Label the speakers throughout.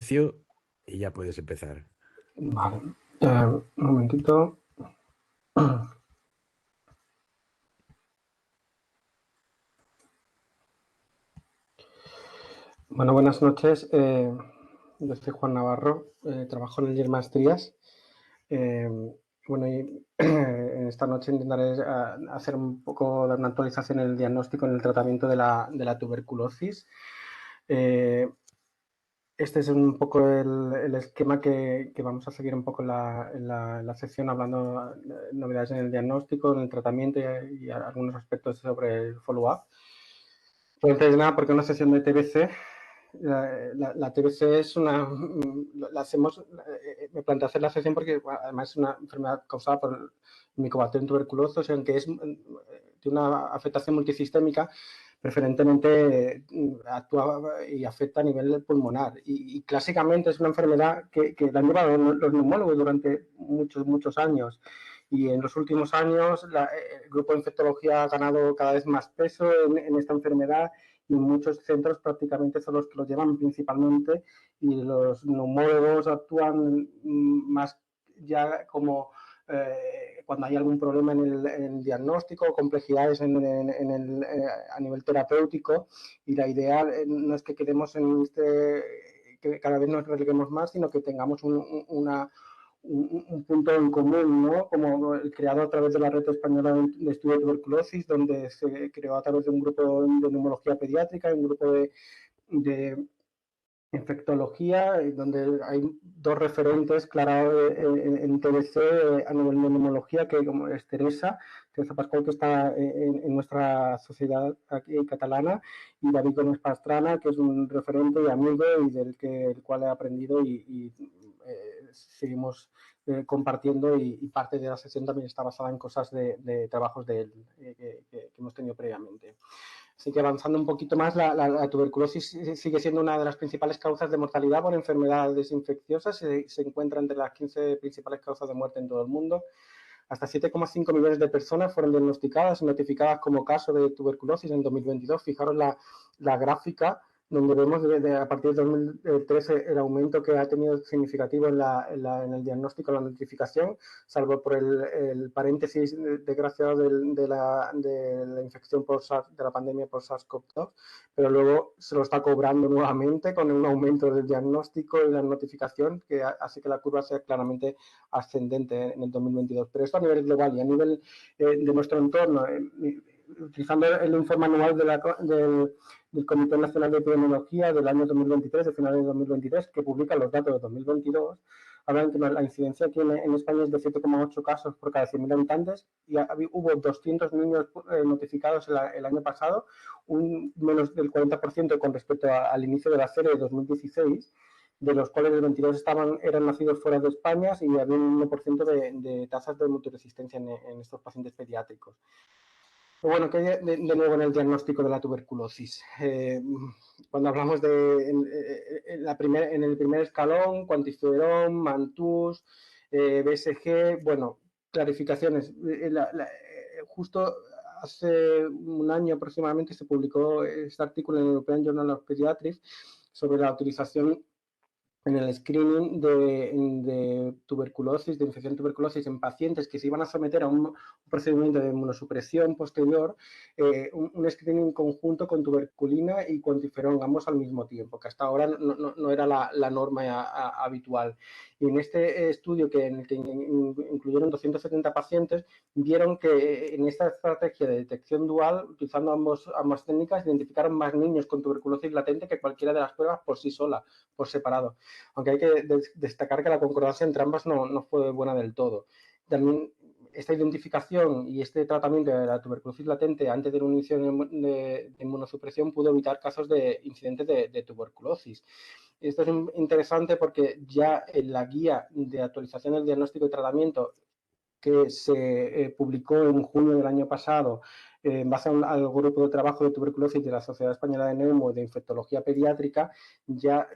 Speaker 1: Y ya puedes empezar.
Speaker 2: Vale, un momentito. Bueno, buenas noches. Yo soy Juan Navarro, trabajo en el YER Maestrías. Bueno, y esta noche intentaré hacer un poco de una actualización en el diagnóstico, en el tratamiento de la tuberculosis. Este es un poco el esquema que vamos a seguir un poco en la sección, hablando de novedades en el diagnóstico, en el tratamiento y algunos aspectos sobre el follow-up. Pues antes de nada, porque una sesión de TBC. La TBC es una... La hacemos... Me planteé hacer la sesión porque además es una enfermedad causada por Mycobacterium tuberculosis, aunque tiene una afectación multisistémica, preferentemente actúa y afecta a nivel pulmonar. Y clásicamente es una enfermedad que la han llevado los neumólogos durante muchos años. Y en los últimos años el grupo de infectología ha ganado cada vez más peso en esta enfermedad, y muchos centros prácticamente son los que lo llevan principalmente, y los neumólogos actúan más ya como cuando hay algún problema en el diagnóstico, complejidades a nivel terapéutico, y la idea no es que quedemos que cada vez nos releguemos más, sino que tengamos un punto en común, ¿no? Como el creado a través de la Red Española de Estudio de Tuberculosis, donde se creó a través de un grupo de neumología pediátrica, un grupo de infectología, donde hay dos referentes claros en TBC a nivel de neumología, que como es Teresa Pascual, que está en nuestra sociedad aquí catalana, y David Gómez Pastrana, que es un referente y amigo, y el cual he aprendido y seguimos compartiendo, y parte de la sesión también está basada en cosas de trabajos de él que hemos tenido previamente. Así que avanzando un poquito más, la tuberculosis sigue siendo una de las principales causas de mortalidad por enfermedades infecciosas. Se encuentra entre las 15 principales causas de muerte en todo el mundo. Hasta 7,5 millones de personas fueron diagnosticadas y notificadas como caso de tuberculosis en 2022. Fijaros la gráfica, donde vemos a partir de 2013 el aumento que ha tenido significativo en el diagnóstico, en la notificación, salvo por el paréntesis desgraciado de la infección de la pandemia por SARS-CoV-2, pero luego se lo está cobrando nuevamente con un aumento del diagnóstico y la notificación, que hace que la curva sea claramente ascendente en el 2022. Pero esto a nivel global y a nivel de nuestro entorno, utilizando el informe anual del Comité Nacional de Epidemiología del año 2023, de finales de 2023, que publica los datos de 2022, hablan que la incidencia aquí en España es de 7,8 casos por cada 100.000 habitantes, y hubo 200 niños notificados el año pasado, un menos del 40% con respecto al inicio de la serie de 2016, de los cuales el 22 eran nacidos fuera de España, y había un 1% de tasas de multiresistencia en estos pacientes pediátricos. Bueno, ¿qué hay de nuevo en el diagnóstico de la tuberculosis? Cuando hablamos en el primer escalón, QuantiFERON, Mantoux, BSG, bueno, clarificaciones. Justo hace un año aproximadamente se publicó este artículo en el European Journal of Pediatrics sobre la utilización en el screening de tuberculosis, de infección de tuberculosis en pacientes que se iban a someter a un procedimiento de inmunosupresión posterior, un screening conjunto con tuberculina y QuantiFERON, ambos al mismo tiempo, que hasta ahora no era la norma habitual. Y en este estudio, en el que incluyeron 270 pacientes, vieron que en esta estrategia de detección dual, utilizando ambas técnicas, identificaron más niños con tuberculosis latente que cualquiera de las pruebas por sí sola, por separado. Aunque hay que destacar que la concordancia entre ambas no fue buena del todo. También esta identificación y este tratamiento de la tuberculosis latente antes del inicio de inmunosupresión pudo evitar casos de incidentes de tuberculosis. Esto es interesante porque ya en la guía de actualización del diagnóstico y tratamiento, que se publicó en junio del año pasado, en base al grupo de trabajo de tuberculosis de la Sociedad Española de Neumo y de Infectología Pediátrica, ya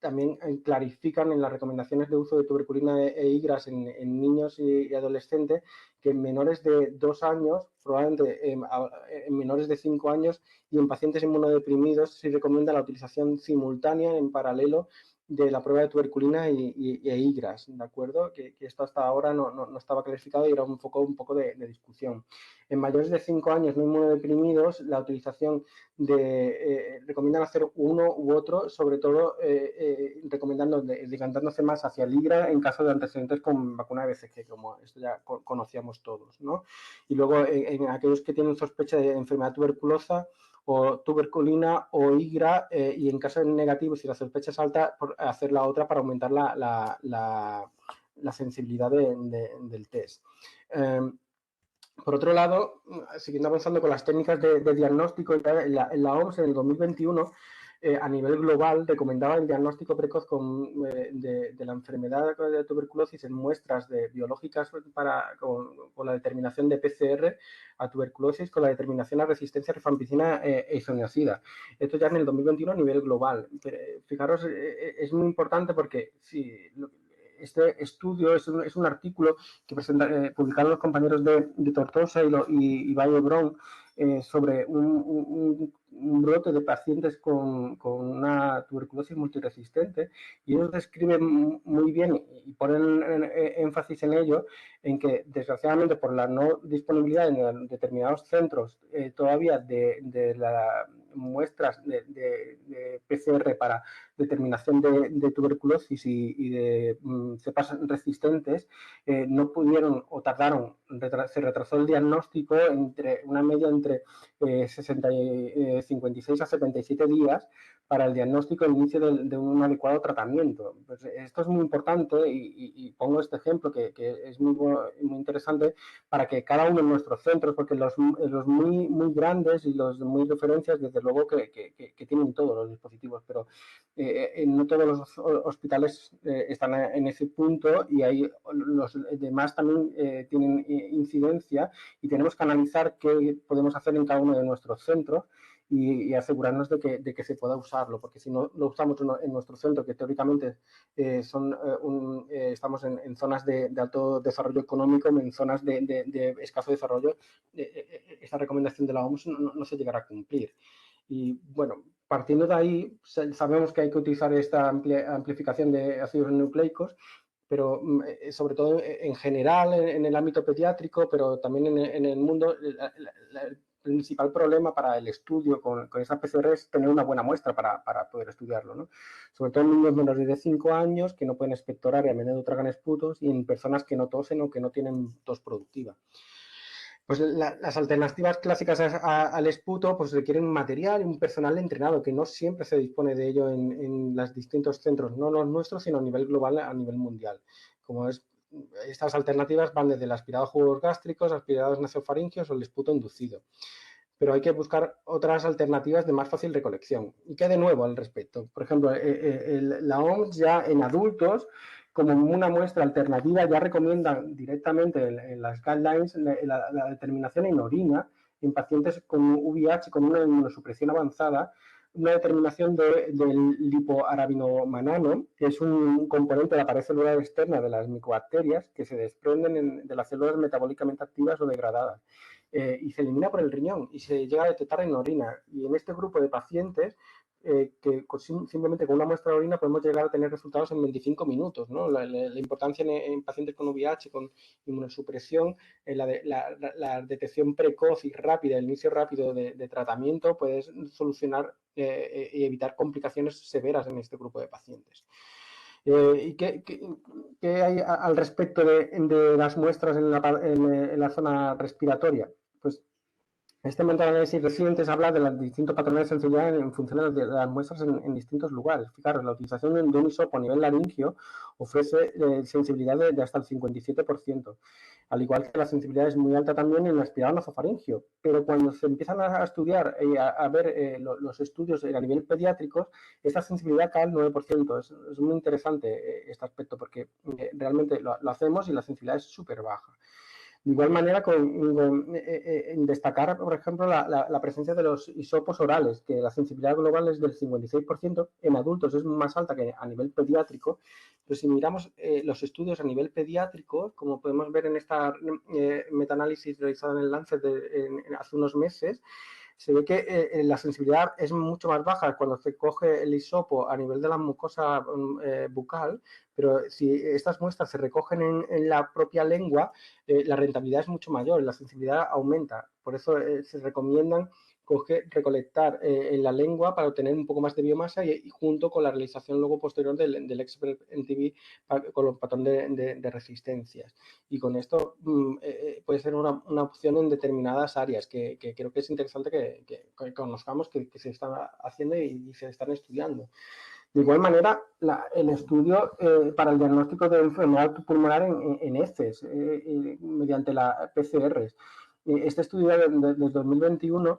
Speaker 2: también clarifican en las recomendaciones de uso de tuberculina e IGRAS en niños y adolescentes que en menores de 2 años, probablemente en menores de 5 años y en pacientes inmunodeprimidos, se recomienda la utilización simultánea en paralelo de la prueba de tuberculina e IGRAS, ¿de acuerdo? Que esto hasta ahora no estaba clasificado y era un poco de discusión. En mayores de 5 años no inmunodeprimidos, la utilización recomiendan hacer uno u otro, sobre todo decantándose más hacia el IGRA en caso de antecedentes con vacuna de BCG, como esto ya conocíamos todos, ¿no? Y luego en aquellos que tienen sospecha de enfermedad tuberculosa o tuberculina o IGRA, y en caso de negativo, si la sospecha es alta, hacer la otra para aumentar la sensibilidad del test. Por otro lado, siguiendo avanzando con las técnicas de diagnóstico, la OMS en el 2021 a nivel global recomendaba el diagnóstico precoz de la enfermedad de tuberculosis en muestras biológicas con la determinación de PCR a tuberculosis, con la determinación a resistencia a rifampicina e isoniazida. Esto ya en el 2021 a nivel global. Fijaros, es muy importante porque si este estudio es un artículo que publicaron los compañeros de Tortosa y Valle-Brón sobre un brote de pacientes con una tuberculosis multiresistente, y ellos describen muy bien y ponen énfasis en ello, en que desgraciadamente por la no disponibilidad en determinados centros todavía de las muestras de PCR para determinación de tuberculosis y de cepas resistentes, no pudieron o tardaron, se retrasó el diagnóstico entre una media entre 56 a 77 días para el diagnóstico e inicio de un adecuado tratamiento. Pues esto es muy importante y pongo este ejemplo que es muy interesante para que cada uno de nuestros centros, porque los muy grandes y los muy referencias, desde luego que tienen todos los dispositivos, pero no todos los hospitales están en ese punto, y ahí los demás también tienen incidencia, y tenemos que analizar qué podemos hacer en cada uno de nuestros centros y asegurarnos de que se pueda usarlo, porque si no lo usamos en nuestro centro, que teóricamente estamos en zonas de alto desarrollo económico, en zonas de escaso desarrollo, esa recomendación de la OMS no se llegará a cumplir. Y bueno, partiendo de ahí, sabemos que hay que utilizar esta amplificación de ácidos nucleicos, pero sobre todo en general en el ámbito pediátrico, pero también en el mundo, el principal problema para el estudio con esa PCR es tener una buena muestra para poder estudiarlo, ¿no? Sobre todo en niños menores de 5 años que no pueden expectorar y a menudo tragan esputos, y en personas que no tosen o que no tienen tos productiva. Pues las alternativas clásicas al esputo pues requieren material y un personal entrenado, que no siempre se dispone de ello en los distintos centros, no los nuestros, sino a nivel global, a nivel mundial. Estas alternativas van desde el aspirado a jugos gástricos, aspirados nasofaringios o el esputo inducido. Pero hay que buscar otras alternativas de más fácil recolección. ¿Y qué de nuevo al respecto? Por ejemplo, la OMS ya en adultos, como una muestra alternativa, ya recomiendan directamente en las guidelines la determinación en orina en pacientes con VIH con una inmunosupresión avanzada, una determinación del lipoarabinomanano, que es un componente de la pared celular externa de las micobacterias que se desprenden de las células metabólicamente activas o degradadas. Y se elimina por el riñón y se llega a detectar en orina. Y en este grupo de pacientes, que simplemente con una muestra de orina podemos llegar a tener resultados en 25 minutos, ¿no? La importancia en pacientes con VIH, con inmunosupresión, la detección precoz y rápida, el inicio rápido de tratamiento, puede solucionar y evitar complicaciones severas en este grupo de pacientes. ¿Y qué hay al respecto de las muestras en la zona respiratoria? Pues este metaanálisis reciente habla de los distintos patrones de sensibilidad en función de las muestras en distintos lugares. Fijaros, la utilización de un hisopo a nivel laringio ofrece sensibilidad de hasta el 57%, al igual que la sensibilidad es muy alta también en el aspirado nasofaringio. Pero cuando se empiezan a estudiar y a ver los estudios a nivel pediátrico, esta sensibilidad cae al 9%. Es muy interesante este aspecto, porque realmente lo hacemos y la sensibilidad es súper baja. De igual manera, en destacar, por ejemplo, la presencia de los hisopos orales, que la sensibilidad global es del 56%, en adultos es más alta que a nivel pediátrico, pero si miramos los estudios a nivel pediátrico, como podemos ver en esta metaanálisis realizada en el Lancet hace unos meses, se ve que la sensibilidad es mucho más baja cuando se coge el hisopo a nivel de la mucosa bucal, pero si estas muestras se recogen en la propia lengua, la rentabilidad es mucho mayor, la sensibilidad aumenta. Por eso se recomiendan recolectar en la lengua para obtener un poco más de biomasa y junto con la realización luego posterior del Expert NTV con los patrones de resistencias. Y con esto puede ser una opción en determinadas áreas que creo que es interesante que conozcamos que se están haciendo y se están estudiando. De igual manera, el estudio para el diagnóstico de enfermedad pulmonar en heces mediante la PCR. Este estudio desde 2021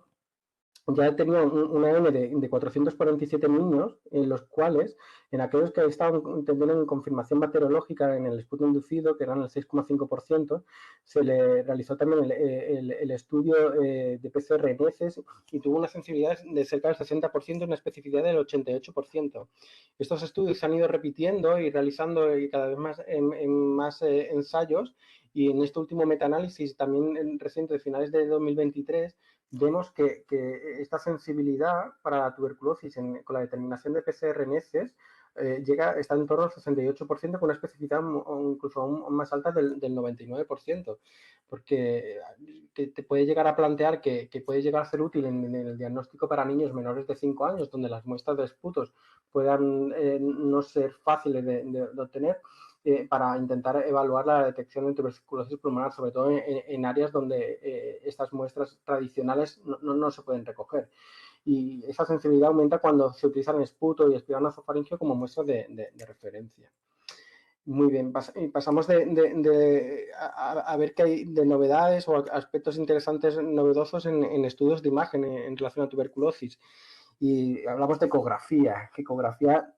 Speaker 2: ya tenía una N de 447 niños, en los cuales, en aquellos que estaban teniendo en confirmación bacteriológica en el esputo inducido, que eran el 6,5%, se le realizó también el estudio de PCR en heces y tuvo una sensibilidad de cerca del 60% y una especificidad del 88%. Estos estudios se han ido repitiendo y realizando y cada vez más en más ensayos, y en este último metaanálisis, también reciente de finales de 2023, vemos que esta sensibilidad para la tuberculosis con la determinación de PCR en heces está en torno al 68%, con una especificidad incluso aún más alta del 99%, porque te puede llegar a plantear que puede llegar a ser útil en el diagnóstico para niños menores de 5 años, donde las muestras de esputos puedan no ser fáciles de obtener, para intentar evaluar la detección de tuberculosis pulmonar, sobre todo en áreas donde estas muestras tradicionales no se pueden recoger. Y esa sensibilidad aumenta cuando se utilizan esputo y espiral nasofaringeo como muestras de referencia. Muy bien, pasamos a ver qué hay de novedades o aspectos interesantes, novedosos en estudios de imagen en relación a tuberculosis. Y hablamos de ecografía, que ecografía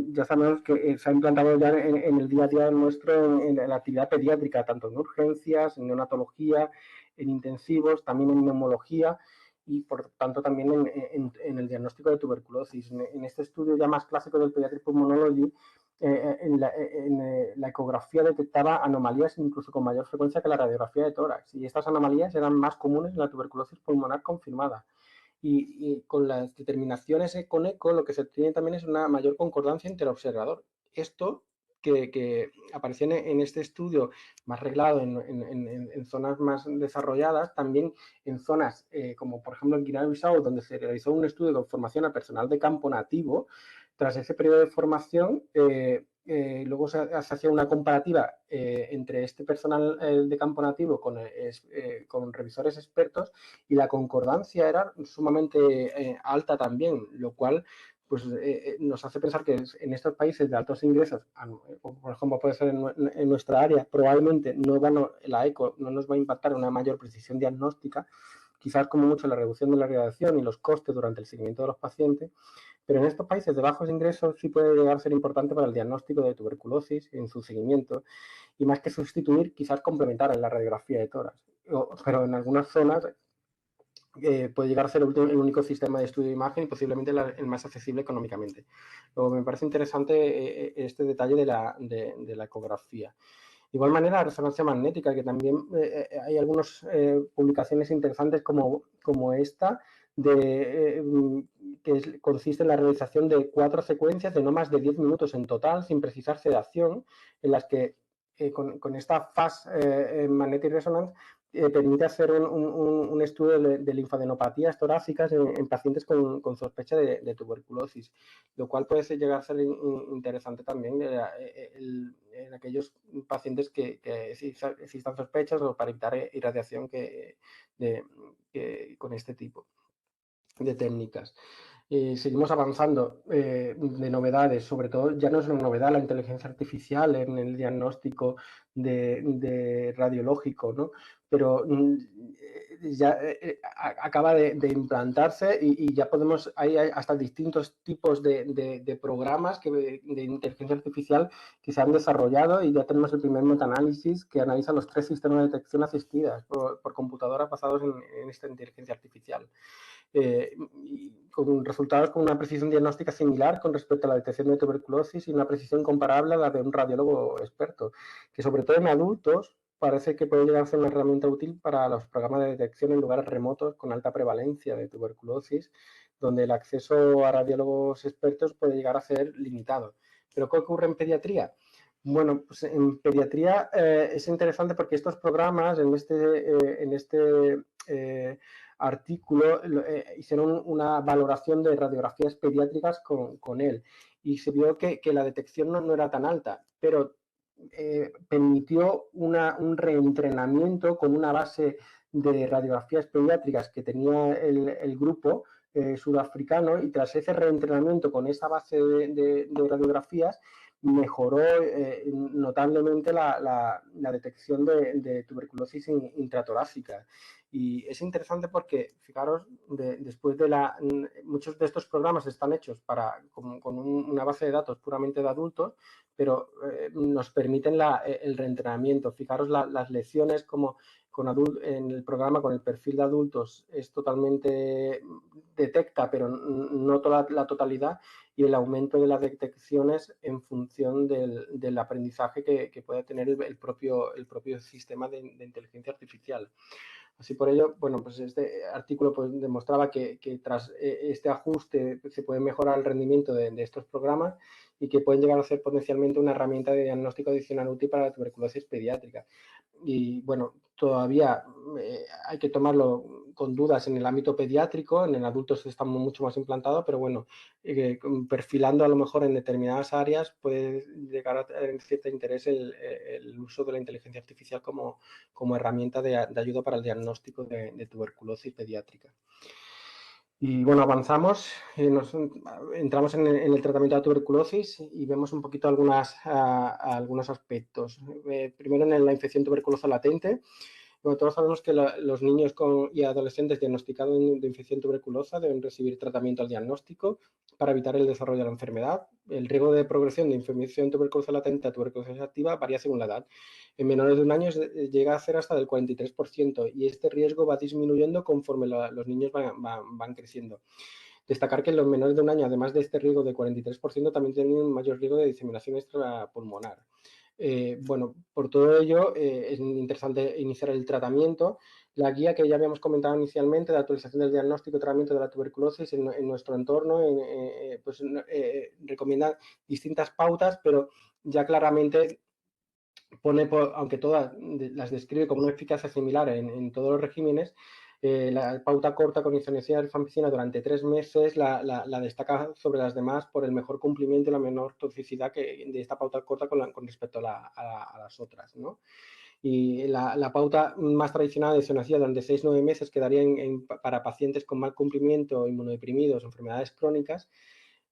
Speaker 2: ya sabemos que se ha implantado ya en el día a día nuestro en la actividad pediátrica, tanto en urgencias, en neonatología, en intensivos, también en neumología y por tanto también en el diagnóstico de tuberculosis. En este estudio ya más clásico del Pediatric Pulmonology, la ecografía detectaba anomalías incluso con mayor frecuencia que la radiografía de tórax, y estas anomalías eran más comunes en la tuberculosis pulmonar confirmada. Y con las determinaciones con eco lo que se tiene también es una mayor concordancia interobservador. Esto que apareció en este estudio más reglado en zonas más desarrolladas, también en zonas como por ejemplo en Guinea-Bissau, donde se realizó un estudio de formación a personal de campo nativo. Tras ese periodo de formación, luego se hacía una comparativa entre este personal de campo nativo con revisores expertos, y la concordancia era sumamente alta también, lo cual pues nos hace pensar que en estos países de altos ingresos, por ejemplo puede ser en nuestra área, probablemente la eco no nos va a impactar una mayor precisión diagnóstica, quizás como mucho la reducción de la radiación y los costes durante el seguimiento de los pacientes, pero en estos países de bajos ingresos sí puede llegar a ser importante para el diagnóstico de tuberculosis en su seguimiento, y más que sustituir, quizás complementar en la radiografía de tórax. Pero en algunas zonas puede llegar a ser el único sistema de estudio de imagen y posiblemente el más accesible económicamente. Luego, me parece interesante este detalle de la ecografía. De igual manera, la resonancia magnética, que también hay algunas publicaciones interesantes como esta, que consiste en la realización de 4 secuencias de no más de 10 minutos en total, sin precisar sedación, en las que con esta Fast Magnetic Resonance permite hacer un estudio de linfadenopatías torácicas en pacientes con sospecha de tuberculosis, lo cual puede llegar a ser interesante también en aquellos pacientes que existan sospechas o para evitar irradiación con este tipo de técnicas. Seguimos avanzando de novedades, sobre todo ya no es una novedad la inteligencia artificial en el diagnóstico de radiológico, ¿no? Pero ya acaba de implantarse y ya hay hasta distintos tipos de programas de inteligencia artificial que se han desarrollado, y ya tenemos el primer metaanálisis que analiza los 3 sistemas de detección asistidas por computadoras basados en esta inteligencia artificial. Con resultados con una precisión diagnóstica similar con respecto a la detección de tuberculosis y una precisión comparable a la de un radiólogo experto, que sobre todo en adultos parece que puede llegar a ser una herramienta útil para los programas de detección en lugares remotos con alta prevalencia de tuberculosis, donde el acceso a radiólogos expertos puede llegar a ser limitado. ¿Pero qué ocurre en pediatría? Bueno, pues en pediatría es interesante porque estos programas en este artículo hicieron una valoración de radiografías pediátricas con él y se vio que la detección no era tan alta, pero permitió un reentrenamiento con una base de radiografías pediátricas que tenía el grupo sudafricano, y tras ese reentrenamiento con esa base de radiografías mejoró notablemente la detección de tuberculosis intratorácica. Y es interesante porque, fijaros, después de muchos de estos programas están hechos con una base de datos puramente de adultos, pero nos permiten el reentrenamiento. Fijaros las lecciones como en el programa con el perfil de adultos es totalmente detecta, pero no toda la totalidad, y el aumento de las detecciones en función del aprendizaje que puede tener el propio sistema de inteligencia artificial. Así por ello, bueno, pues este artículo pues demostraba que tras este ajuste se puede mejorar el rendimiento de estos programas y que pueden llegar a ser potencialmente una herramienta de diagnóstico adicional útil para la tuberculosis pediátrica. Y bueno, todavía hay que tomarlo con dudas en el ámbito pediátrico, en el adulto está mucho más implantado, pero bueno, perfilando a lo mejor en determinadas áreas puede llegar a tener cierto interés el uso de la inteligencia artificial como herramienta de ayuda para el diagnóstico de tuberculosis pediátrica. Y bueno, avanzamos, entramos en el tratamiento de la tuberculosis y vemos un poquito algunos aspectos. Primero, en la infección tuberculosa latente. Bueno, todos sabemos que los niños y adolescentes diagnosticados de infección tuberculosa deben recibir tratamiento al diagnóstico para evitar el desarrollo de la enfermedad. El riesgo de progresión de infección tuberculosa latente a tuberculosis activa varía según la edad. En menores de un año llega a ser hasta del 43%, y este riesgo va disminuyendo conforme los niños van creciendo. Destacar que los menores de un año, además de este riesgo de 43%, también tienen un mayor riesgo de diseminación extrapulmonar. Bueno, por todo ello es interesante iniciar el tratamiento. La guía que ya habíamos comentado inicialmente de actualización del diagnóstico y tratamiento de la tuberculosis en nuestro entorno pues, recomienda distintas pautas, pero ya claramente pone, aunque todas las describe como una eficacia similar en todos los regímenes, la pauta corta con isoniazida y rifampicina durante 3 meses la destaca sobre las demás por el mejor cumplimiento y la menor toxicidad de esta pauta corta con respecto a las otras, ¿no? Y la pauta más tradicional de isoniazida durante 6-9 meses quedaría para pacientes con mal cumplimiento, inmunodeprimidos o enfermedades crónicas.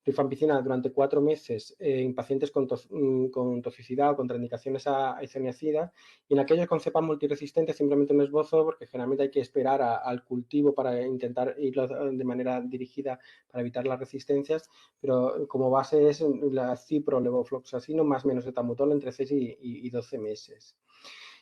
Speaker 2: Rifampicina durante 4 meses en pacientes con toxicidad o contraindicaciones a isoniazida, y en aquellos con cepas multiresistentes simplemente un esbozo, porque generalmente hay que esperar al cultivo para intentar irlo de manera dirigida para evitar las resistencias, pero como base es la cipro levofloxacino más menos etamutol entre 6 y 12 meses.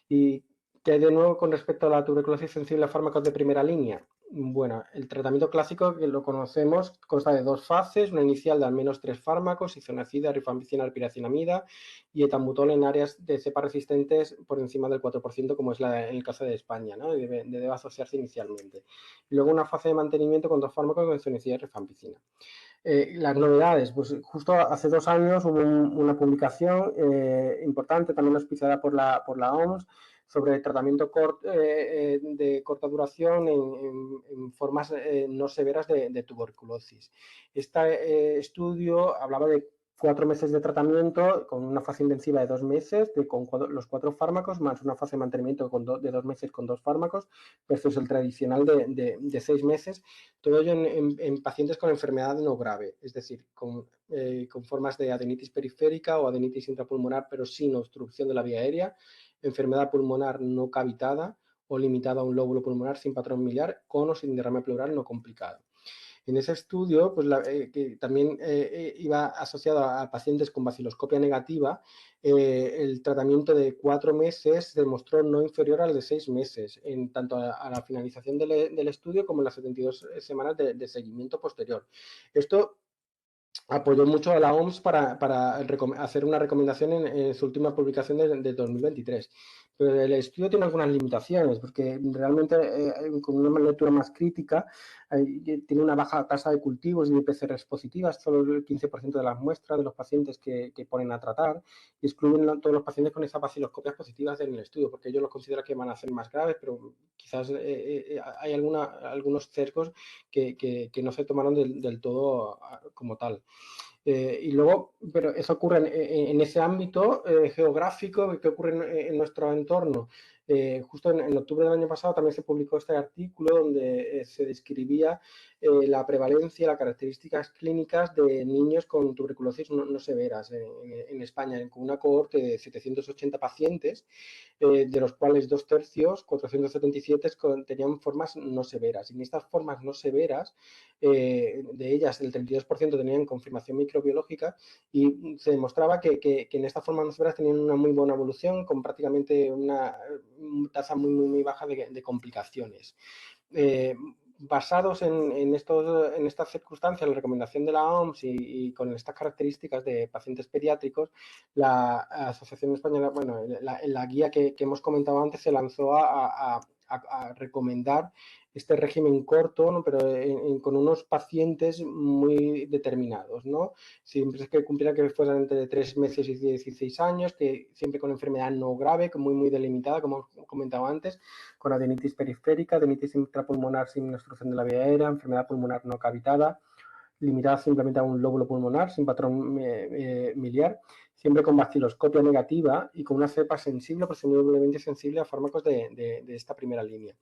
Speaker 2: ¿Y qué hay de nuevo con respecto a la tuberculosis sensible a fármacos de primera línea? Bueno, el tratamiento clásico, que lo conocemos, consta de 2 fases, una inicial de al menos 3 fármacos, isoniazida, rifampicina, piracinamida y etambutol en áreas de cepas resistentes por encima del 4%, como es en el caso de España, ¿no? Debe asociarse inicialmente. Y luego una fase de mantenimiento con 2 fármacos con isoniazida y rifampicina. Las novedades, pues justo hace 2 años hubo una publicación importante, también auspiciada por la OMS, sobre tratamiento de corta duración en formas no severas de tuberculosis. Este estudio hablaba de 4 meses de tratamiento con una fase intensiva de 2 meses, con los 4 fármacos, más una fase de mantenimiento de 2 meses con 2 fármacos, versus el tradicional de 6 meses. Todo ello en pacientes con enfermedad no grave, es decir, con formas de adenitis periférica o adenitis intrapulmonar, pero sin obstrucción de la vía aérea, enfermedad pulmonar no cavitada o limitada a un lóbulo pulmonar sin patrón miliar, con o sin derrame pleural no complicado. En ese estudio, pues que también iba asociado a pacientes con baciloscopia negativa, el tratamiento de 4 meses demostró no inferior al de 6 meses, en tanto a la finalización del estudio como en las 72 semanas de seguimiento posterior. Esto apoyó mucho a la OMS para hacer una recomendación en su última publicación de 2023. Pero el estudio tiene algunas limitaciones, porque realmente con una lectura más crítica tiene una baja tasa de cultivos y de PCRs positivas, solo el 15% de las muestras de los pacientes que ponen a tratar, y excluyen todos los pacientes con esas baciloscopias positivas en el estudio, porque ellos los consideran que van a ser más graves, pero quizás hay algunos sesgos que no se tomaron del todo como tal. Y luego, pero eso ocurre en ese ámbito geográfico que ocurre en nuestro entorno. Justo en octubre del año pasado también se publicó este artículo donde se describía la prevalencia y las características clínicas de niños con tuberculosis no severas en España, con una cohorte de 780 pacientes, de los cuales 2/3, 477, tenían formas no severas. Y en estas formas no severas, de ellas el 32% tenían confirmación microbiológica y se demostraba que en estas formas no severas tenían una muy buena evolución con prácticamente una tasa muy baja de complicaciones. Basados en estas circunstancias, la recomendación de la OMS y con estas características de pacientes pediátricos, la Asociación Española, bueno, la guía que hemos comentado antes se lanzó a recomendar este régimen corto, ¿no? Pero con unos pacientes muy determinados, ¿no? Siempre que cumpliera que fueran entre 3 meses y 16 años, que siempre con enfermedad no grave, muy delimitada, como he comentado antes, con adenitis periférica, adenitis intrapulmonar sin obstrucción de la vía aérea, enfermedad pulmonar no cavitada, limitada simplemente a un lóbulo pulmonar sin patrón miliar, siempre con baciloscopia negativa y con una cepa sensible, presumiblemente sensible a fármacos de esta primera línea.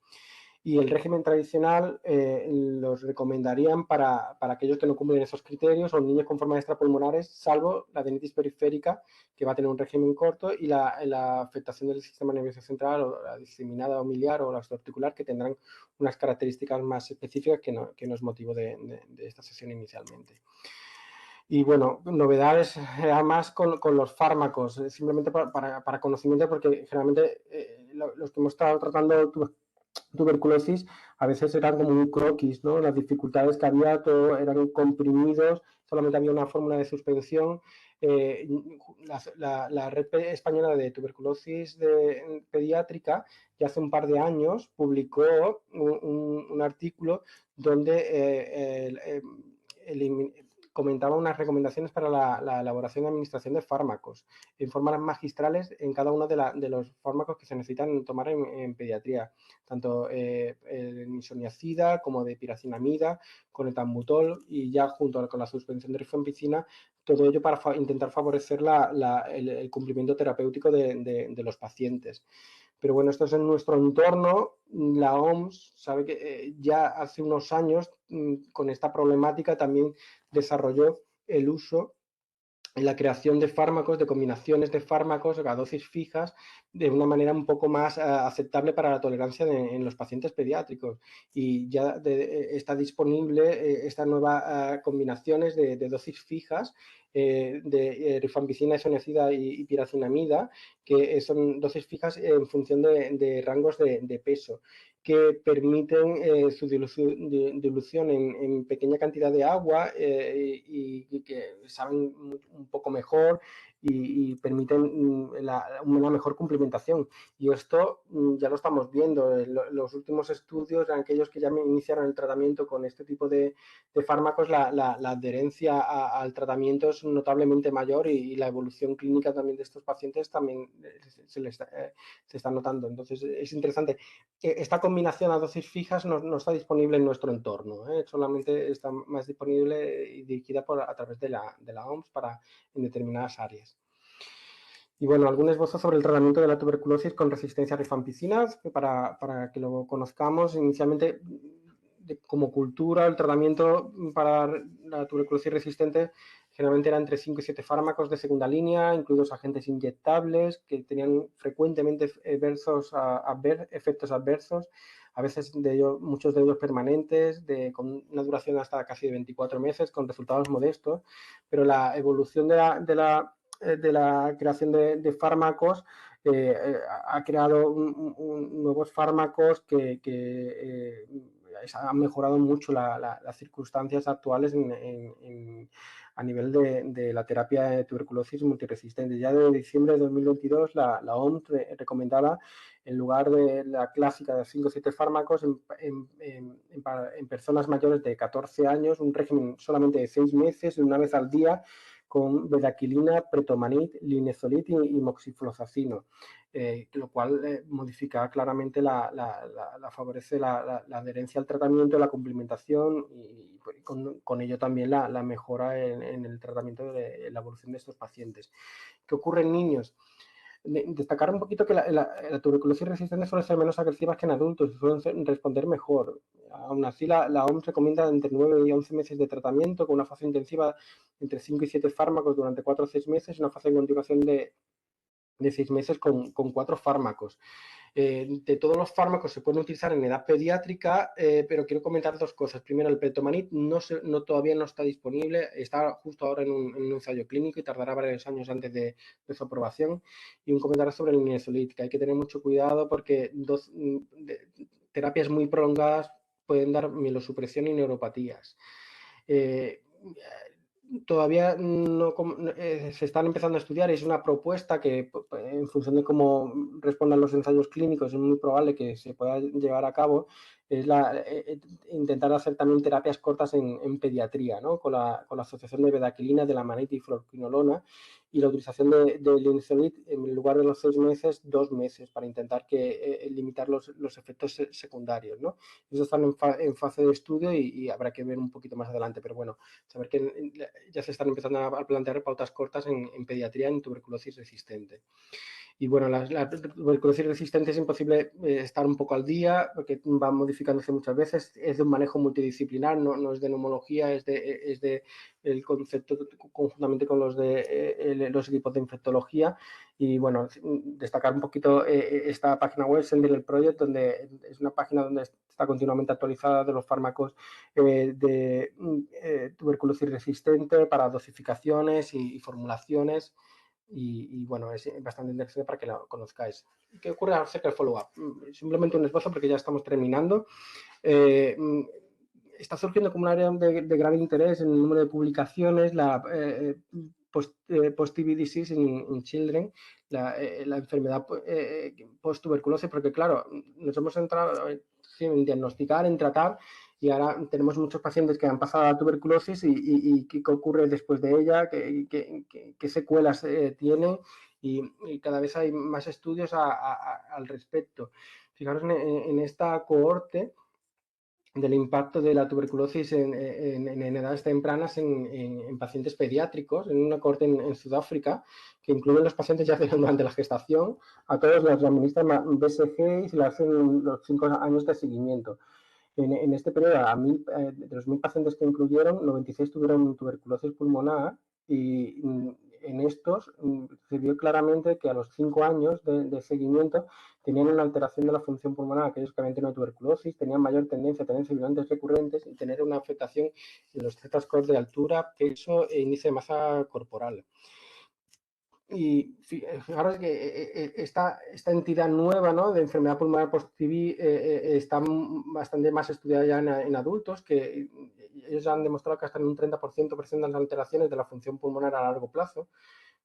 Speaker 2: Y el régimen tradicional los recomendarían para aquellos que no cumplen esos criterios o niños con formas extrapulmonares, salvo la adenitis periférica, que va a tener un régimen corto, y la afectación del sistema nervioso central o la diseminada o miliar o la articular, que tendrán unas características más específicas que no es motivo de esta sesión inicialmente. Y bueno, novedades además con los fármacos, simplemente para conocimiento, porque generalmente los que hemos estado tratando tuberculosis a veces eran como un croquis, ¿no? Las dificultades que había, todo eran comprimidos, solamente había una fórmula de suspensión. La Red Española de Tuberculosis Pediátrica ya hace un par de años publicó un artículo donde comentaba unas recomendaciones para la elaboración y administración de fármacos en formas magistrales en cada uno de los fármacos que se necesitan tomar en pediatría, tanto el isoniazida como de piracinamida, con el tambutol, y ya junto con la suspensión de rifampicina, todo ello para intentar favorecer el cumplimiento terapéutico de los pacientes. Pero bueno, esto es en nuestro entorno. La OMS sabe que ya hace unos años, con esta problemática, también desarrolló el uso en la creación de fármacos, de combinaciones de fármacos a dosis fijas, de una manera un poco más aceptable para la tolerancia en los pacientes pediátricos. Y ya está disponible estas nuevas combinaciones de dosis fijas de rifampicina, isoniazida y piracinamida, que son dosis fijas en función de rangos de peso, que permiten su dilución en pequeña cantidad de agua y que saben un poco mejor y permiten una mejor complementación. Y esto ya lo estamos viendo. Los últimos estudios, aquellos que ya iniciaron el tratamiento con este tipo de fármacos, la adherencia al tratamiento es notablemente mayor y la evolución clínica también de estos pacientes también se está notando. Entonces es interesante. Esta combinación a dosis fijas no está disponible en nuestro entorno, solamente está más disponible y dirigida a través de la OMS en determinadas áreas. Y bueno, algún esbozo sobre el tratamiento de la tuberculosis con resistencia a rifampicinas, para que lo conozcamos. Inicialmente, como cultura, el tratamiento para la tuberculosis resistente generalmente era entre 5 y 7 fármacos de segunda línea, incluidos agentes inyectables, que tenían frecuentemente efectos adversos, a veces muchos de ellos permanentes, con una duración hasta casi de 24 meses, con resultados modestos, pero la evolución de la creación de fármacos ha creado nuevos fármacos que han mejorado mucho las circunstancias actuales a nivel de la terapia de tuberculosis multiresistente. Ya de diciembre de 2022 la OMS recomendaba, en lugar de la clásica de 5 o 7 fármacos, en personas mayores de 14 años, un régimen solamente de 6 meses, una vez al día, con bedaquilina, pretomanid, linezolid y moxifloxacino, lo cual modifica claramente favorece la adherencia al tratamiento, la complementación y con ello también la mejora en el tratamiento de la evolución de estos pacientes. ¿Qué ocurre en niños? Destacar un poquito que la tuberculosis resistente suele ser menos agresiva que en adultos y suelen responder mejor. Aún así, la OMS recomienda entre 9 y 11 meses de tratamiento con una fase intensiva entre 5 y 7 fármacos durante 4 o 6 meses y una fase de continuación de 6 meses con 4 fármacos. De todos los fármacos se pueden utilizar en edad pediátrica, pero quiero comentar 2 cosas. Primero, el pretomanid todavía no está disponible, está justo ahora en un ensayo clínico y tardará varios años antes de su aprobación. Y un comentario sobre el linezolid, que hay que tener mucho cuidado porque terapias muy prolongadas pueden dar mielosupresión y neuropatías. Todavía no se están empezando a estudiar, es una propuesta que en función de cómo respondan los ensayos clínicos es muy probable que se pueda llevar a cabo, es intentar hacer también terapias cortas en pediatría, ¿no? Con la asociación de bedaquilina, de la manita y fluoroquinolona y la utilización de linezolid en lugar de los 6 meses, 2 meses para intentar limitar los efectos secundarios, ¿no? Eso están en fase de estudio y habrá que ver un poquito más adelante, pero bueno, saber que ya se están empezando a plantear pautas cortas en pediatría en tuberculosis resistente. Y bueno, la tuberculosis resistente es imposible estar un poco al día porque va modificándose muchas veces, es de un manejo multidisciplinar, no es de neumología, es de el concepto conjuntamente con los equipos de infectología. Y bueno, destacar un poquito esta página web, Sentinel Project, donde es una página donde está continuamente actualizada de los fármacos de tuberculosis resistente para dosificaciones y formulaciones. Y bueno, es bastante interesante para que lo conozcáis. ¿Qué ocurre acerca del follow-up? Simplemente un esbozo porque ya estamos terminando. Está surgiendo como un área de gran interés en el número de publicaciones, la post-TB disease in children, la enfermedad post-tuberculosis, porque claro, nos hemos centrado en diagnosticar, en tratar, y ahora tenemos muchos pacientes que han pasado a la tuberculosis y qué ocurre después de ella, qué secuelas tienen, y cada vez hay más estudios al respecto. Fijaros en esta cohorte del impacto de la tuberculosis en edades tempranas en pacientes pediátricos, en una cohorte en Sudáfrica, que incluyen los pacientes ya durante la gestación, a todos los administran BCG y se le hacen los 5 años de seguimiento. En este periodo, de los 1.000 pacientes que incluyeron, 96 tuvieron tuberculosis pulmonar y en estos se vio claramente que a los 5 años de seguimiento tenían una alteración de la función pulmonar. Aquellos que habían tenido tuberculosis tenían mayor tendencia a tener sibilantes recurrentes y tener una afectación en los Z-scores de altura, peso e índice de masa corporal. Y fijaros que esta entidad nueva, ¿no?, de enfermedad pulmonar post-TB está bastante más estudiada ya en adultos, que ellos han demostrado que hasta en un 30% presentan las alteraciones de la función pulmonar a largo plazo,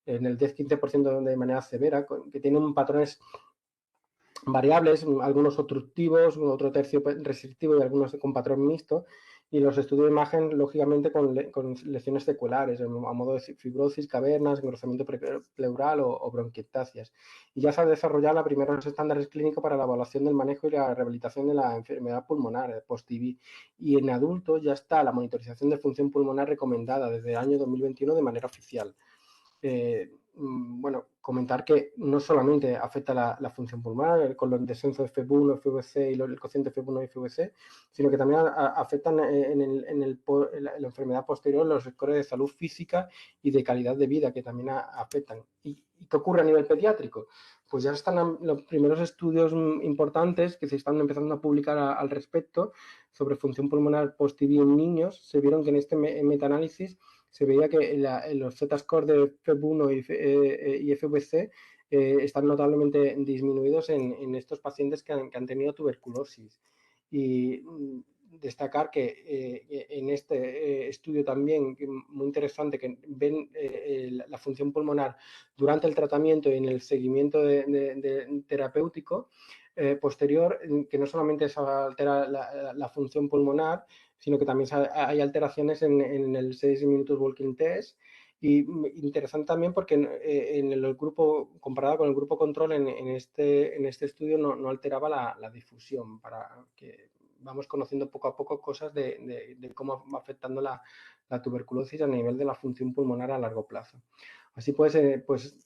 Speaker 2: en el 10-15% de manera severa, que tienen patrones variables, algunos obstructivos, otro tercio restrictivo y algunos con patrón mixto, y los estudios de imagen, lógicamente, con lesiones seculares, a modo de fibrosis, cavernas, engrosamiento pleural o bronquiectasias. Y ya se ha desarrollado los primeros estándares clínicos para la evaluación del manejo y la rehabilitación de la enfermedad pulmonar post-TB. Y en adultos ya está la monitorización de función pulmonar recomendada desde el año 2021 de manera oficial. Bueno, comentar que no solamente afecta la función pulmonar con los descensos de FEV1, FVC y el cociente FEV1 y FVC, sino que también afectan la enfermedad posterior los scores de salud física y de calidad de vida, que también afectan. ¿Y qué ocurre a nivel pediátrico? Pues ya están los primeros estudios importantes que se están empezando a publicar al respecto sobre función pulmonar post-TB en niños. Se vieron que en este metaanálisis se veía que los Z-scores de FEV1 y FVC están notablemente disminuidos en estos pacientes que han tenido tuberculosis. Y destacar que en este estudio también, muy interesante, que ven la función pulmonar durante el tratamiento y en el seguimiento terapéutico posterior, que no solamente se altera la función pulmonar, sino que también hay alteraciones en el 6 minutos walking test. Y interesante también porque en el grupo, comparado con el grupo control, en este estudio no alteraba la difusión, para que vamos conociendo poco a poco cosas de cómo va afectando la tuberculosis a nivel de la función pulmonar a largo plazo. Así pues,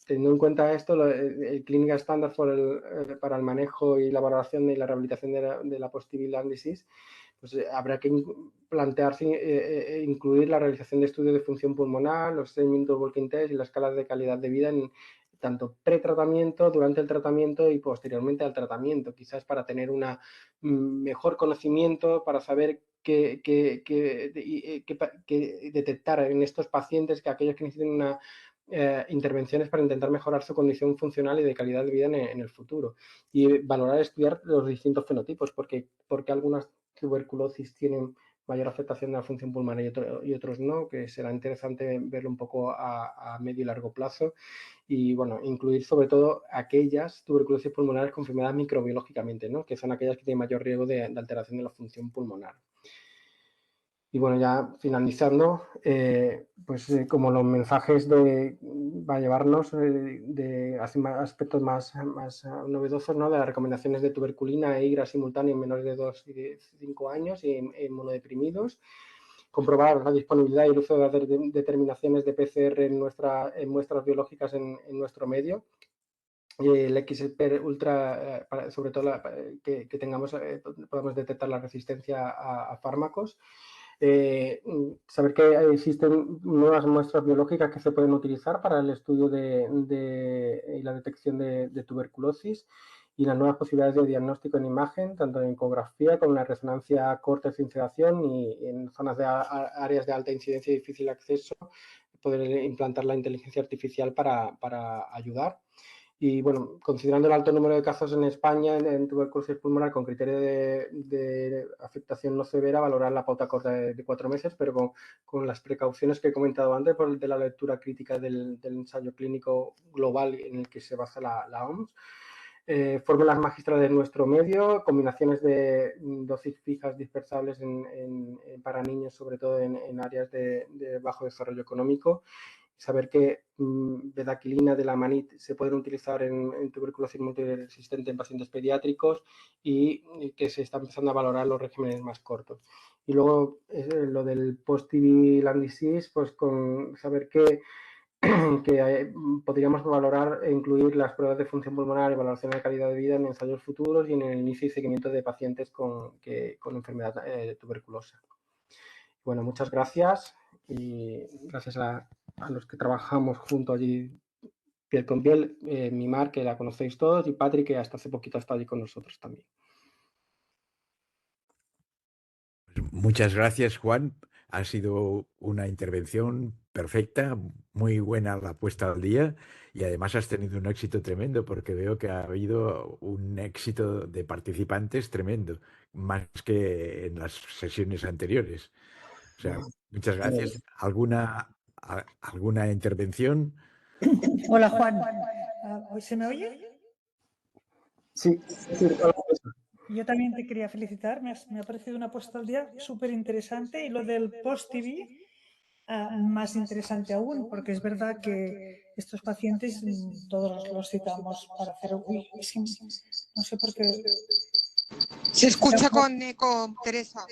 Speaker 2: teniendo en cuenta esto, el Clinical Standard para el manejo y la valoración y la rehabilitación de la post-TB lung disease, pues habrá que plantearse incluir la realización de estudios de función pulmonar, los 6 minutos walking test y la escala de calidad de vida en tanto pretratamiento, durante el tratamiento y posteriormente al tratamiento, quizás para tener un mejor conocimiento, para saber que detectar en estos pacientes que aquellos que necesiten una intervenciones para intentar mejorar su condición funcional y de calidad de vida en el futuro. Y valorar, estudiar los distintos fenotipos, porque algunas tuberculosis tienen mayor afectación de la función pulmonar y otros no, que será interesante verlo un poco a medio y largo plazo. Y bueno, incluir sobre todo aquellas tuberculosis pulmonares confirmadas microbiológicamente, ¿no? Que son aquellas que tienen mayor riesgo de alteración de la función pulmonar. Y bueno, ya finalizando, como los mensajes va a llevarnos de aspectos más novedosos, ¿no? De las recomendaciones de tuberculina e IGRA simultánea en menores de 2 y 5 años y en inmunodeprimidos. Comprobar la disponibilidad y el uso de las determinaciones de PCR en muestras biológicas en nuestro medio. El XPR ultra, sobre todo que podamos detectar la resistencia a fármacos. Saber que existen nuevas muestras biológicas que se pueden utilizar para el estudio y la detección de tuberculosis y las nuevas posibilidades de diagnóstico en imagen, tanto en ecografía como en la resonancia corte sin sedación y en zonas de áreas de alta incidencia y difícil acceso, poder implantar la inteligencia artificial para ayudar. Y bueno, considerando el alto número de casos en España en tuberculosis pulmonar con criterio de afectación no severa, valorar la pauta corta de 4 meses, pero con las precauciones que he comentado antes, de la lectura crítica del ensayo clínico global en el que se basa la OMS. Fórmulas magistrales de nuestro medio, combinaciones de dosis fijas dispersables para niños, sobre todo en áreas de bajo desarrollo económico. Saber que bedaquilina de la manit se pueden utilizar en tuberculosis multiresistente en pacientes pediátricos y que se está empezando a valorar los regímenes más cortos. Y luego lo del post-TB lung disease, pues con saber que podríamos valorar e incluir las pruebas de función pulmonar y valoración de calidad de vida en ensayos futuros y en el inicio y seguimiento de pacientes con enfermedad tuberculosa. Bueno, muchas gracias y gracias a los que trabajamos junto allí piel con piel, Mimar, que la conocéis todos, y Patrick, que hasta hace poquito ha estado allí con nosotros también.
Speaker 1: Muchas gracias, Juan. Ha sido una intervención perfecta, muy buena la puesta al día y además has tenido un éxito tremendo porque veo que ha habido un éxito de participantes tremendo, más que en las sesiones anteriores. O sea, muchas gracias. ¿Alguna intervención?
Speaker 3: Hola, Juan. ¿Se me oye?
Speaker 2: Sí.
Speaker 3: Yo también te quería felicitar. Me ha parecido una puesta al día súper interesante y lo del post-TB más interesante aún, porque es verdad que estos pacientes todos los citamos para hacer... Uy, no sé por qué...
Speaker 4: Se escucha con eco, Teresa.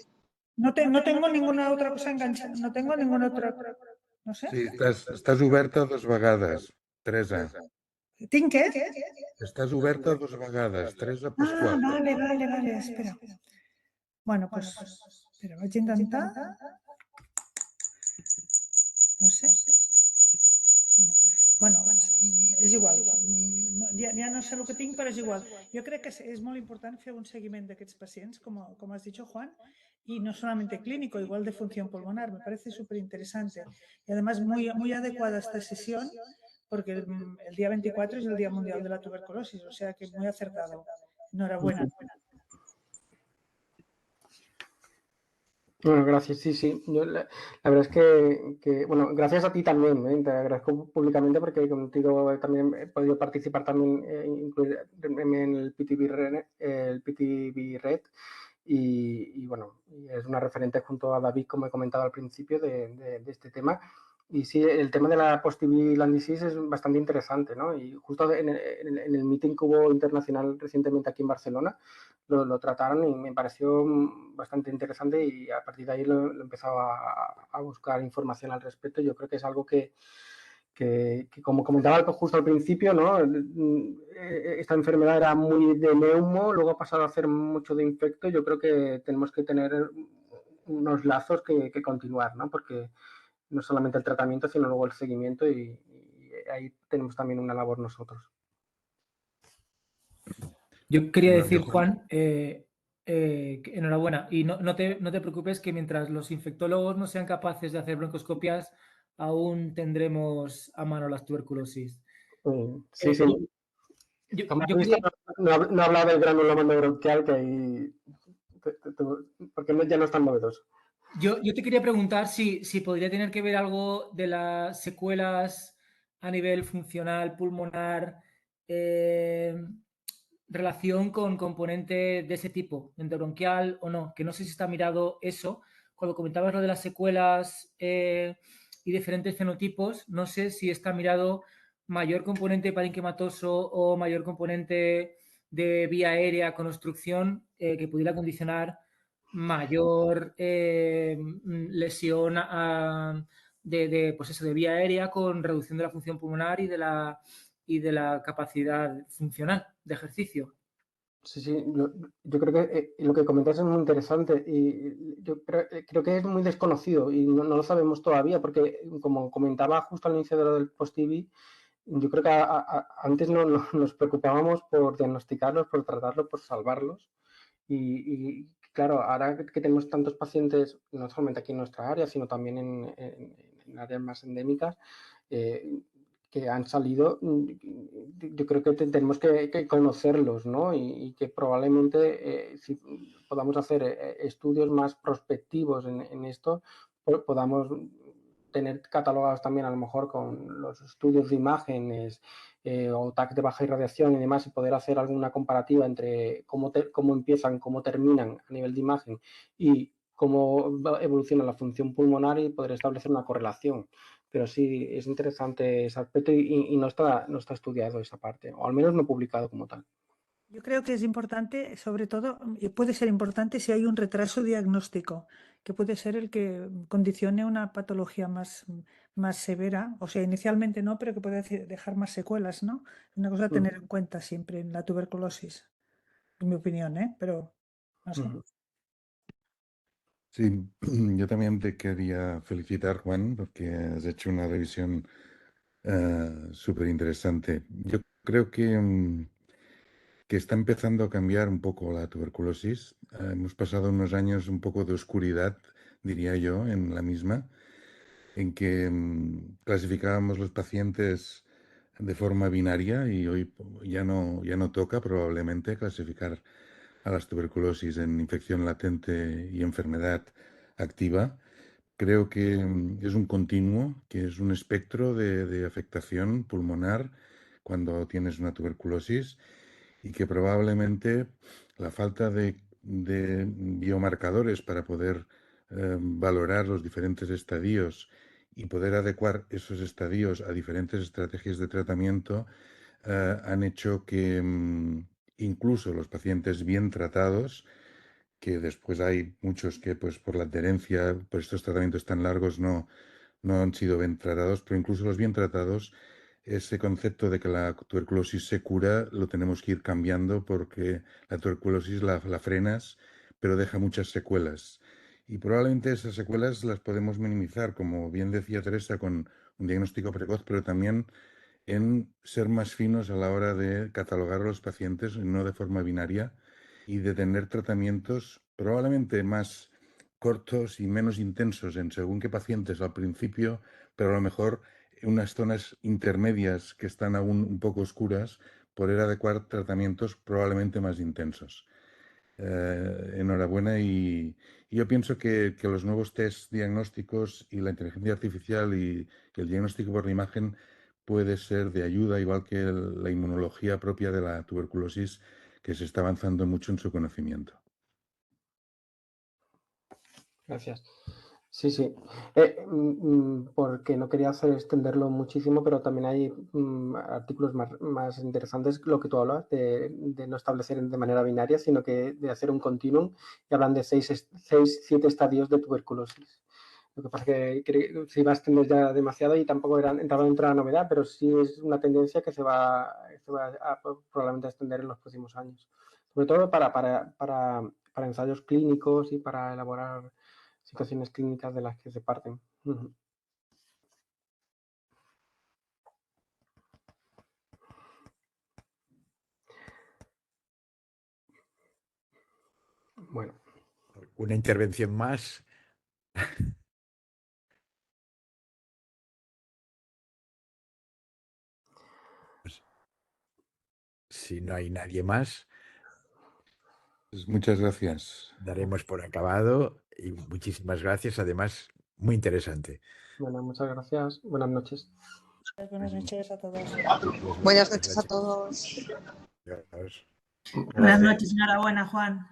Speaker 3: No tengo ninguna otra cosa enganchada. No tengo ninguna otra... No sé.
Speaker 5: Sí, estàs oberta 2 vegades, Teresa.
Speaker 3: ¿Tinc què?
Speaker 5: Estàs oberta 2 vegades, Teresa Pasqual.
Speaker 3: Vale, espera. Bueno, pues, espera, vaig intentar. No sé. Bueno, és igual. Ja no sé el que tinc, però és igual. Jo crec que és molt important fer un seguiment d'aquests pacients, como has dicho, Juan, y no solamente clínico, igual de función pulmonar. Me parece súper interesante. Y además muy adecuada esta sesión, porque el día 24 es el Día Mundial de la Tuberculosis, o sea que muy acertado. Enhorabuena.
Speaker 2: Bueno, gracias, sí, sí. La verdad es bueno, gracias a ti también, te agradezco públicamente porque contigo también he podido participar también, incluir en el PTV Red y bueno, es una referente junto a David, como he comentado al principio, de este tema. Y sí, el tema de la post-TB Land Disease es bastante interesante, ¿no? Y justo en el meeting que hubo internacional recientemente aquí en Barcelona, lo trataron y me pareció bastante interesante y a partir de ahí lo empezaba a buscar información al respecto. Yo creo que es algo que como comentaba justo al principio, ¿no? Esta enfermedad era muy de neumo, luego ha pasado a hacer mucho de infecto. Yo creo que tenemos que tener unos lazos que continuar, ¿no? Porque no solamente el tratamiento, sino luego el seguimiento y ahí tenemos también una labor nosotros.
Speaker 6: Yo quería
Speaker 5: Bueno,
Speaker 6: decir,
Speaker 5: yo-
Speaker 6: Juan, que enhorabuena. Y no te preocupes que mientras los infectólogos no sean capaces de hacer broncoscopias, aún tendremos a mano las tuberculosis.
Speaker 2: Sí, sí. Como has
Speaker 6: Yo
Speaker 2: visto,
Speaker 6: quería,
Speaker 2: no he hablado del granuloma bronquial, que ahí, porque ya no es tan novedoso.
Speaker 6: yo te quería preguntar si podría tener que ver algo de las secuelas a nivel funcional, pulmonar, relación con componente de ese tipo, endobronquial o no, que no sé si está mirado eso. Cuando comentabas lo de las secuelas y diferentes fenotipos, no sé si está mirado mayor componente parenquimatoso o mayor componente de vía aérea con obstrucción que pudiera condicionar mayor lesión pues eso, de vía aérea con reducción de la función pulmonar y de la capacidad funcional de ejercicio.
Speaker 2: Sí, sí, yo creo que lo que comentas es muy interesante y yo creo que es muy desconocido y no lo sabemos todavía porque, como comentaba justo al inicio de lo del post-TB, yo creo que antes no nos preocupábamos por diagnosticarlos, por tratarlos, por salvarlos y claro, ahora que tenemos tantos pacientes, no solamente aquí en nuestra área, sino también en áreas más endémicas, eh, que han salido, yo creo que tenemos que conocerlos, ¿no? Y que probablemente si podamos hacer estudios más prospectivos en esto, podamos tener catalogados también a lo mejor con los estudios de imágenes o TAC de baja irradiación y demás, y poder hacer alguna comparativa entre cómo empiezan, cómo terminan a nivel de imagen y cómo evoluciona la función pulmonar y poder establecer una correlación. Pero sí, es interesante ese aspecto y no está estudiado esa parte, o al menos no publicado como tal.
Speaker 3: Yo creo que es importante, sobre todo, y puede ser importante si hay un retraso diagnóstico, que puede ser el que condicione una patología más severa, o sea, inicialmente no, pero que puede dejar más secuelas, ¿no? Es una cosa a tener en cuenta siempre en la tuberculosis, en mi opinión, ¿eh? Pero no sé.
Speaker 5: Sí, yo también te quería felicitar, Juan, porque has hecho una revisión súper interesante. Yo creo que está empezando a cambiar un poco la tuberculosis. Hemos pasado unos años un poco de oscuridad, diría yo, en la misma, en que clasificábamos los pacientes de forma binaria y hoy ya no toca probablemente clasificar a las tuberculosis en infección latente y enfermedad activa. Creo que es un continuo, que es un espectro de afectación pulmonar cuando tienes una tuberculosis y que probablemente la falta de biomarcadores para poder valorar los diferentes estadios y poder adecuar esos estadios a diferentes estrategias de tratamiento han hecho que incluso los pacientes bien tratados, que después hay muchos que pues por la adherencia, por estos tratamientos tan largos no han sido bien tratados, pero incluso los bien tratados, ese concepto de que la tuberculosis se cura lo tenemos que ir cambiando porque la tuberculosis la frenas, pero deja muchas secuelas. Y probablemente esas secuelas las podemos minimizar, como bien decía Teresa, con un diagnóstico precoz, pero también en ser más finos a la hora de catalogar a los pacientes, no de forma binaria, y de tener tratamientos probablemente más cortos y menos intensos en según qué pacientes al principio, pero a lo mejor en unas zonas intermedias que están aún un poco oscuras, poder adecuar tratamientos probablemente más intensos. enhorabuena y yo pienso que los nuevos test diagnósticos y la inteligencia artificial y el diagnóstico por la imagen puede ser de ayuda, igual que la inmunología propia de la tuberculosis, que se está avanzando mucho en su conocimiento.
Speaker 2: Gracias. Sí, sí. Porque no quería extenderlo muchísimo, pero también hay artículos más interesantes, lo que tú hablas, de no establecer de manera binaria, sino que de hacer un continuum, y hablan de 7 estadios de tuberculosis. Lo que pasa es que se iba a extender ya demasiado y tampoco entraba dentro de la novedad, pero sí es una tendencia que se va a probablemente a extender en los próximos años. Sobre todo para ensayos clínicos y para elaborar situaciones clínicas de las que se parten. Bueno.
Speaker 1: Una intervención más. Pues, si no hay nadie más,
Speaker 5: Pues muchas gracias.
Speaker 1: daremos por acabado y muchísimas gracias. Además, muy interesante.
Speaker 2: Bueno, muchas gracias. Buenas noches.
Speaker 3: Buenas noches a todos.
Speaker 4: Buenas noches a todos.
Speaker 1: Adiós.
Speaker 7: Buenas noches, enhorabuena, Juan.